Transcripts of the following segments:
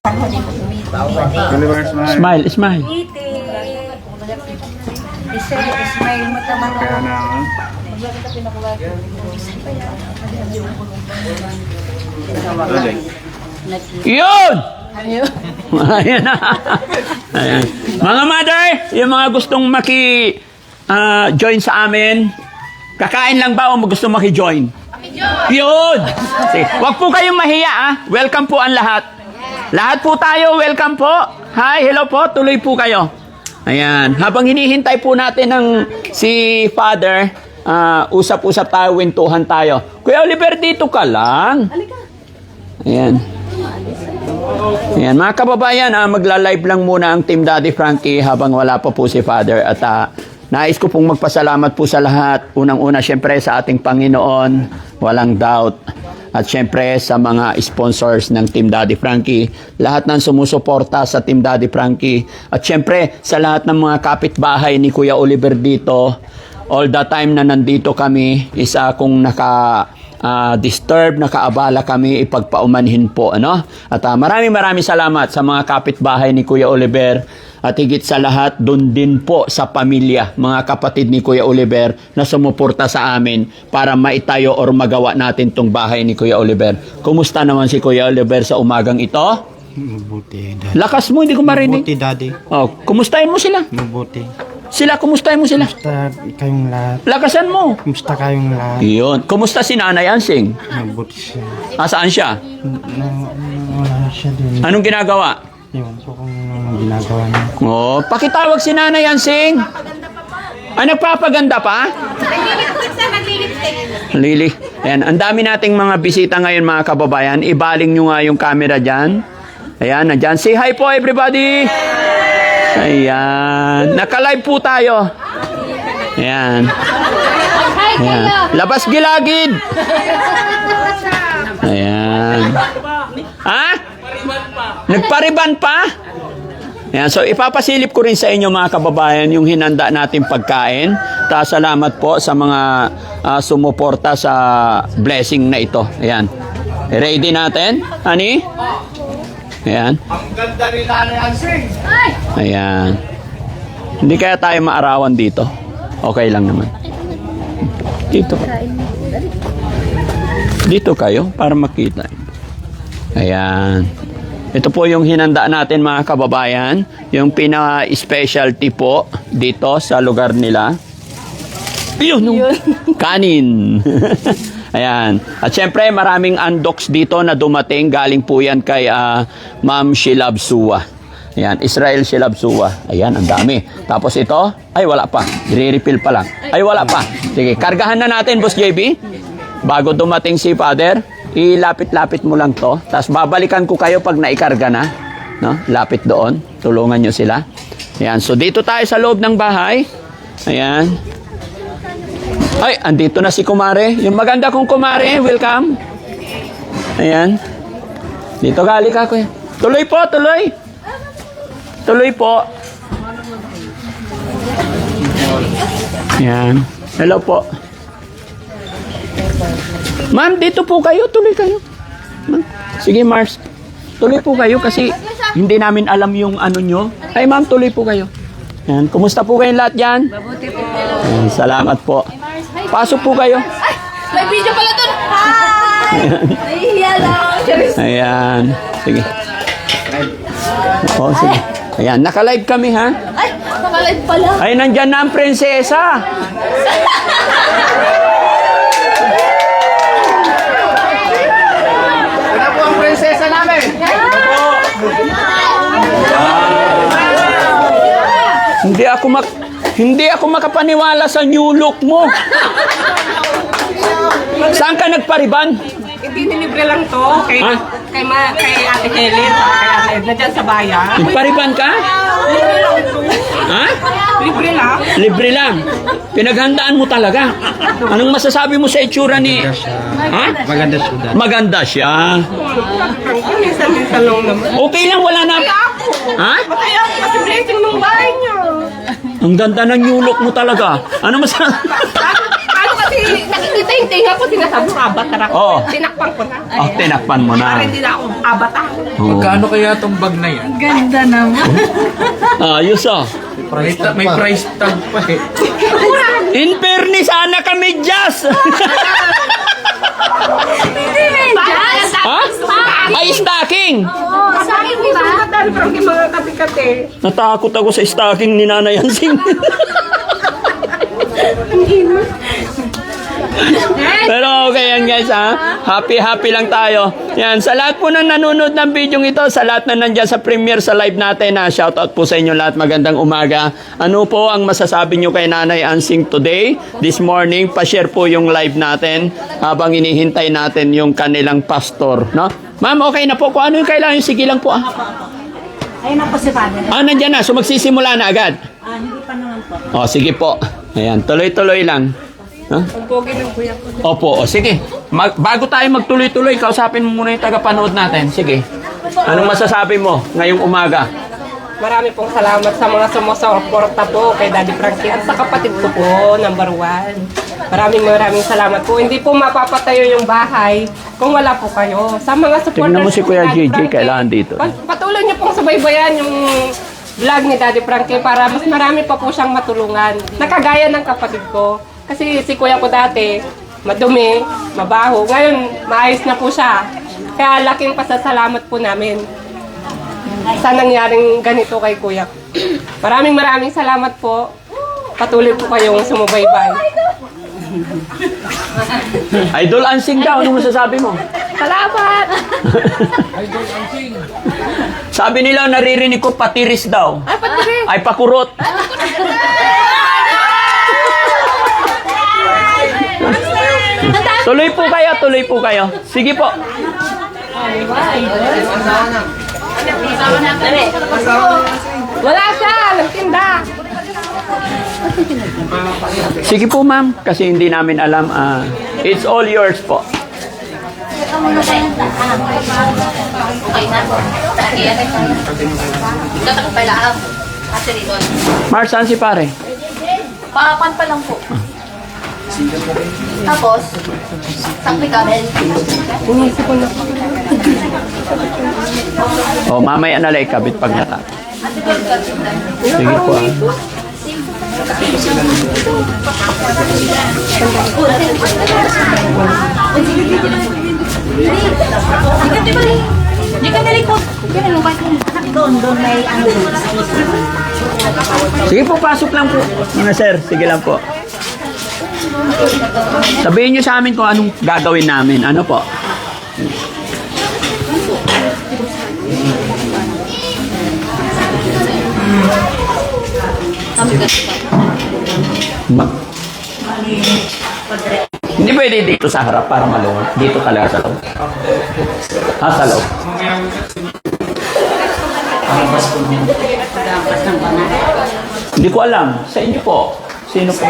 Smile, smile. Smile mo naman. Kaya na ako. Yun! Ayan na. Ayan. Mga mother, yung mga gustong join sa amin, kakain lang ba o gusto maki-join? Yun! Sige, wag po kayong mahiya, ah. Welcome po ang lahat. Lahat po tayo, welcome po. Hi, hello po, tuloy po kayo. Ayan, habang hinihintay po natin ng si Father, usap-usap tayo, wentuhan tayo. Kuya Oliver, dito ka lang. Ayan. Ayan, mga kababayan, magla-live lang muna ang Team Daddy Frankie habang wala pa po si Father. At nais ko pong magpasalamat po sa lahat. Unang-una, syempre, sa ating Panginoon, walang doubt. At syempre, sa mga sponsors ng Team Daddy Frankie, lahat ng sumusuporta sa Team Daddy Frankie. At syempre, sa lahat ng mga kapitbahay ni Kuya Oliver dito, all the time na nandito kami, isa kung disturb, nakaabala kami, ipagpaumanhin po, ano? At maraming salamat sa mga kapitbahay ni Kuya Oliver. At higit sa lahat, doon din po sa pamilya, mga kapatid ni Kuya Oliver na sumuporta sa amin para maitayo or magawa natin tong bahay ni Kuya Oliver. Kumusta naman si Kuya Oliver sa umagang ito? Mabuti, Daddy. Lakas mo, hindi ko marinig. Mabuti, Daddy. Oh, kumustahin mo sila? Mabuti. Sila, kumustahin mo sila? Kumusta kayong lahat? Lakasan mo. Kumusta kayong lahat? Iyon. Kumusta si Nanay Ansing? Mabuti siya. Saan siya? Wala siya din. Anong ginagawa? Ewan ko kung anong ginagawa niya. Oh, pakitawag si Nanay Ansing. Nagpapaganda pa? Lili. Ayan, ang dami nating mga bisita ngayon, mga kababayan. Ibaling nyo nga yung camera dyan. Ayan, nandyan. Say hi po, everybody. Ayan. Naka-live po tayo. Ayan. Ayan. Labas gilagid. Ayan. Ha? Nagpariban pa? Ayan, so ipapasilip ko rin sa inyo, mga kababayan, yung hinanda natin pagkain. Salamat po sa mga sumuporta sa blessing na ito. Ayan. Ready natin? Honey? Ayan. Ang ganda ni Nanay Ansing. Ayan. Hindi kaya tayo maarawan dito. Okay lang naman. Dito. Dito kayo para makita. Ayan. Ito po yung hinanda natin, mga kababayan. Yung pina-specialty po dito sa lugar nila. Yun. Kanin. Ayan. At syempre, maraming undocs dito na dumating. Galing po yan kay Ma'am Shilabsuwa. Ayan, Israel Shilabsuwa. Ayan, ang dami. Tapos ito, ay wala pa. I-refill pa lang. Ay wala pa. Sige, kargahan na natin, Boss JB. Bago dumating si Father, ilapit-lapit mo lang to. Tapos babalikan ko kayo pag naikarga na. No? Lapit doon. Tulungan nyo sila. Ayan, so dito tayo sa loob ng bahay. Ayan. Ay, andito na si Kumare. Yung maganda kong Kumare, welcome. Ayan. Dito gali ka, kuya. Tuloy po, tuloy. Tuloy po. Ayan. Hello po. Ma'am, dito po kayo. Tuloy kayo. Sige, Mars. Tuloy po kayo kasi hindi namin alam yung ano nyo. Ay, ma'am, tuloy po kayo. Ayan. Kumusta po kayong lahat dyan? Mabuti po. Ayan, salamat po. Pasok po kayo. Ay! May video pala doon! Hi! Nahihiya lang! Ayan. Sige. Oh, sige. Ayan, naka-live kami, ha? Ay! Nakalive pala! Ay, nandyan na ang prinsesa. Ano po ang prinsesa namin? Hindi ako makapaniwala sa new look mo. Saan ka nagpariban? Ibinilibre lang to kay, Ha? kay Ate Helen at kay Ate Edna dyan sa bayan. Nagpariban ka? Libre lang to. Ha? Libre lang. Libre lang. Pinaghandaan mo talaga. Anong masasabi mo sa itsura ni... Ha? Maganda siya, Daddy. Maganda siya. Minsan-minsan lang naman. Okay lang, wala na... Ha? Kaya ako kasi blessing ng bahay niyo. Ang ganda ng new look mo talaga. Ano masasabi? Ano kasi nakikita yung Hindi nga po sinasabi ko, avatar ako. Oo. Tinakpan ko na. Oh, tinakpan mo Para na. hindi na ako avatar. Oo. Magkano kaya tong bag na yan? Ganda naman. Ayos ah. May price tag pa eh. In fairness, sana kami Jazz. Hindi, Jazz. Ha? Ay, stocking. Oo, sa akin, di ba? Avatar from yung mga kati-kati. Natakot ako sa stocking ni Nanay Ansing. Pero okay yan guys ha. Happy lang tayo. Yan, sa lahat po ng nanonood ng video ito, sa lahat na nandyan sa premiere sa live natin, shoutout po sa inyo lahat. Magandang umaga. Ano po ang masasabi nyo kay Nanay Ansing today? This morning, pa-share po yung live natin habang inihintay natin yung kanilang pastor. No? Ma'am, okay na po. Kung ano yung kailangan, sige lang po. Ayun na po si Father. Nandyan na. So magsisimula na agad. Hindi pa naman po. O, sige po. Ayan, tuloy-tuloy lang. Ha? Ang pogi ng kuya ko. Opo, o sige. Bago tayo magtuloy-tuloy, kausapin mo muna yung tagapanood natin. Sige. Anong masasabi mo ngayong umaga? Marami pong salamat sa mga sumusuporta po kay Daddy Frankie at sa kapatid ko po, number 1. Maraming salamat po. Hindi po mapapatayo yung bahay kung wala po kayo. Sa mga supporters Tignan mo si po Kuya ni Daddy JJ, Frankie, kailangan dito. Patuloy niyo pong subaybayan yung vlog ni Daddy Frankie para mas marami pa po siyang matulungan. Nakagaya ng kapatid ko. Kasi si kuya ko dati, madumi, mabaho. Ngayon, maayos na po siya. Kaya laking pasasalamat po namin sa nangyaring ganito kay kuya. Maraming salamat po. Patuloy po kayong sumubaybay. Idol Ansing daw, ano masasabi mo? Salamat! Sabi nila, naririnig ko patiris daw. Ay, pati Ay, pakurot. Tuloy po kayo. Sige po. wala siya! Nagtinda! Sige po ma'am, kasi hindi namin alam. It's all yours po. Ito muna tayo. Okay na. Ito ko pala. Kasi dito. Mars, saan si pare? Papan pa lang po. Tapos, sakli kabel. O, mamaya na lang ikabit pag natapos. Sige po Hindi ka nalikot. Doon may ano. Sige po, pasok lang po. Mga sir, sige lang po. Sabihin nyo sa amin kung anong gagawin namin. Ano po? Hindi pwede dito sa harap para maluwag. Dito talaga sa loob. Sa loob. Hindi ko alam. Sa inyo po. Sino po?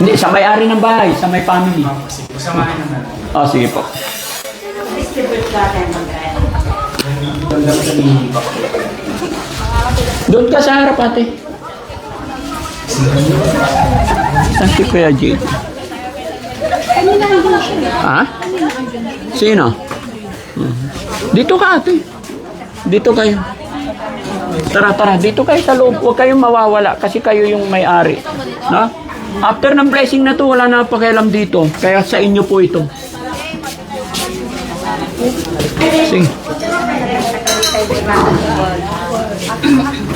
Hindi, sa may-ari ng bahay. Sa may family. Sige po. Doon ka sa harap, ate. Saan si Kuya Jade? Ha? Sino? Dito ka, ate. Dito kayo. Tara. Dito kayo sa loob. Huwag kayong mawawala kasi kayo yung may-ari. No? After ng blessing na to, wala na pakialam dito. Kaya sa inyo po ito. Sige.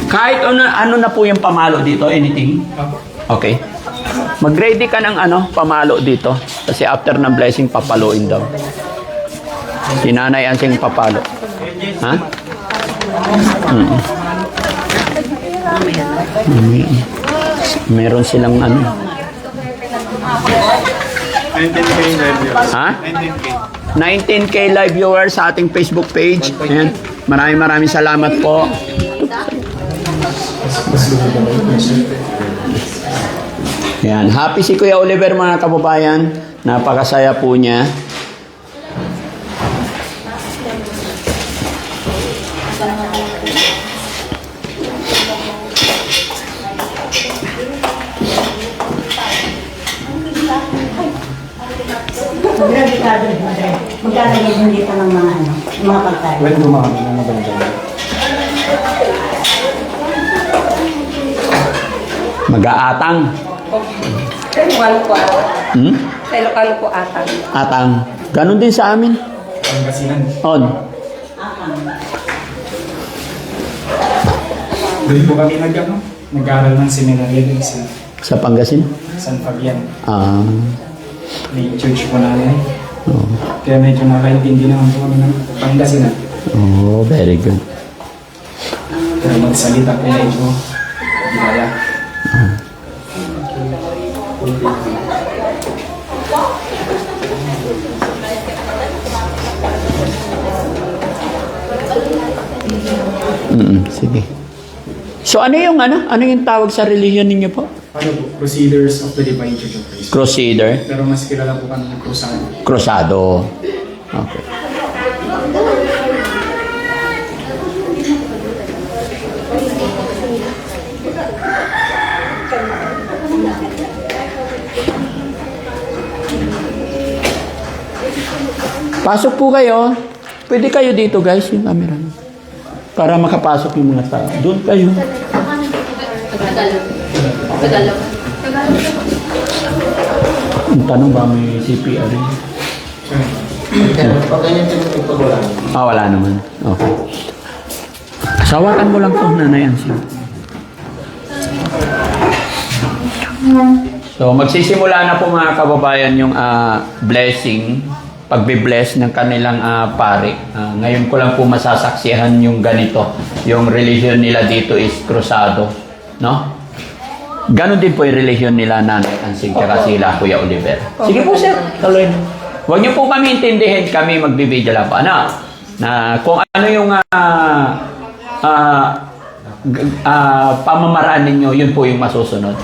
Kahit ano na po yung pamalo dito, anything? Okay. Mag-ready ka ng pamalo dito. Kasi after ng blessing, papaluin daw. Si Nanay Ansing papalo. Ha? Meron silang 19K live viewers. Ha? 19K. 19K live viewers sa ating Facebook page. Ayan. Maraming salamat po. Ayan. Happy si Kuya Oliver mga kababayan. Napakasaya po niya. Naglalagay din dito ng mga ano, mga pagkain. Pwede dumami ng magandang. Mag-aatang. Sa Ilocano po atang. Hmm? Sa Ilocano po atang. Atang. Ganon din sa amin. Pangasinan. On. Doon po kami nag-aaral ng seminaryo din sa Sa Pangasinan. San Fabian. Ah. May church po namin. Oh. Kaya medyo nakaintindi naman po kami ng Pangasinan. Oh, very good. Pero magsalita po medyo di kaya. Sige. So ano yung tawag sa religion ninyo po? Ano po? Crusaders of the Divine Church of Christ. Crusader? Pero mas kilala po kami ng Crusade. Crusado. Okay. Pasok po kayo. Pwede kayo dito guys, yung camera. Para makapasok yung mga tao. Doon kayo. Tagalog. Ang tanong ba may CPR rin? Wala naman. Okay. Sawakan mo lang to, Nanay Ansi. So, magsisimula na po mga kababayan yung blessing, pagbe-bless ng kanilang pari. Ngayon ko lang po masasaksihan yung ganito. Yung religion nila dito is Crusado. No? Ganon din po yung religion nila, Nanay Ansing, tsaka sila, Kuya Oliver. Sige po, sir. Tuloy na. Huwag niyo po kami intindihin, kami magbibideo lang po. Ano? Na kung ano yung pamamaraan ninyo, yun po yung masusunod.